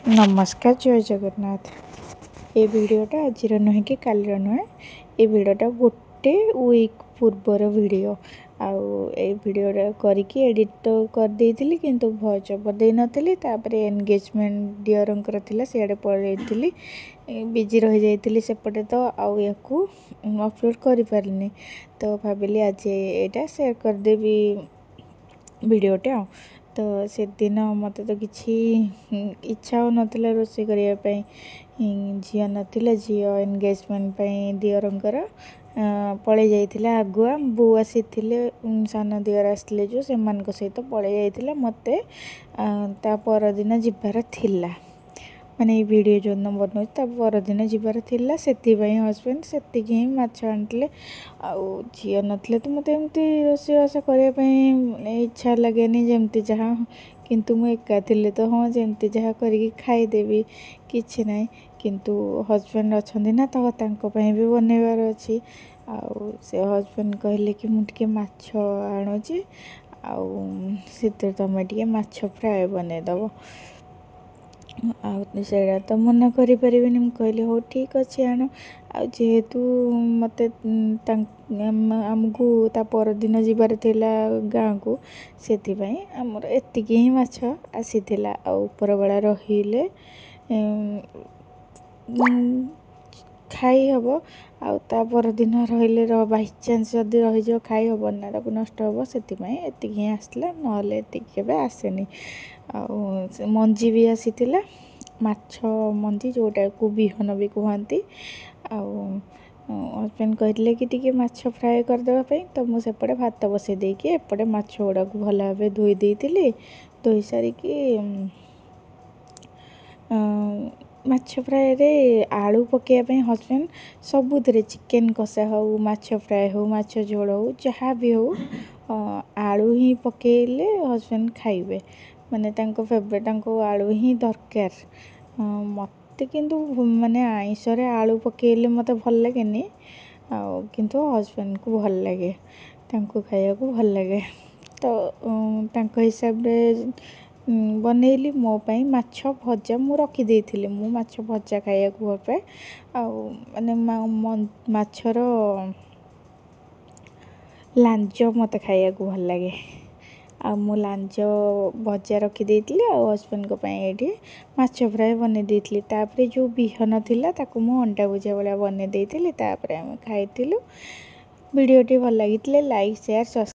नमस्कार जय जगन्नाथ। ये वीडियोटा आज नुहे कि काली नुहे ये वीडियोटा गोटे वीक पूर्वर वीडियो आउ वीडियोटा करके एडिट तो कर देइथिली किंतु भॉइस ओवर दे नथिली तापर एंगेजमेंट डियरंकर थिला सियाडे पळेइथिली बिजी रही जाइथिली सेपटे तो आउ याकू अपलोड करि पारलिनी तो भाबिली आज एटा शेयर कर देबी वीडियोटा तो से दिन मत तो किसी इच्छा हो नाला रोषे करने झील नाला झील एंगेजमेंट दियरंकर पलि जाइथिला आगुआ बो आसी सान दियर आसते जो से सहित पलि जाइथिला मते ता परदिन जिबार थिला माने वीडियो जो दिन बनौच परदिन जीवार थिला सेतिबाई हजबैंड सेतिक ही माछ आनिले आउ झील नथिले तो मत एमती रोषेईबास करने इच्छा लगे जमती जहाँ किंतु मु एका थिले तो हाँ जमती जहाँ करके खाईदेवी किछि ना किंतु हजबैंड अच्छा ना तो भी बनइबार अच्छी आउ से हजबैंड कहले कि मुझे माछ आणुची आउ से तुम टे माछ फ्राए बनईदेव आईटा तो मना करें कहली हो ठीक अच्छे आण जेहेतु मत आमको ता परदिन जीवार थिला गाँ को से आमर एतिक ही माछ आसी ऊपर बेला रहिले खाई हम आ परदिन रहिले बाईचान्स जदि रही खाई हम ना नष्ट हम से ही आसला ना आसेनी आ मंजी भी आसी माछ मंजी जोटा को बिहन भी कहती हजबैंड कहते कि टी माछ फ्राए करदेवाई तो मुझे भात बसई देकी एपटे माछ गुड़ा को भल भाव धोई देती धोई सारिकी माछ फ्राए रे आलू पकाइवाई हजबैंड सबुद चिकेन कषा हो माछ फ्राए हो माछ झोल हो जहाँ भी हो आलू ही पकेले हजबैंड खाइबे माने फेवरेट आलू ही दरकार मत किंतु माने आईस आलू पकेले मत भल लगे किंतु हजबैंड को भल लगे खाया को भल लगे तो हिसाब रे बनैली मो पाई माछ भजा मु रखी देइथिली मु माछ भजा खाया को भल पाए माने माछर लांज मत खाया को भल लगे मु लांज भजा रखी देइथिली हजबैंड को ये माछ फ्राए बने देइथिली तापरे जो बिहन थिला ताको मु अंडा भुजिया वाला बने देइथिली तापरे हम खाइथिलु वीडियोटी भल लागिथिले लाइक शेयर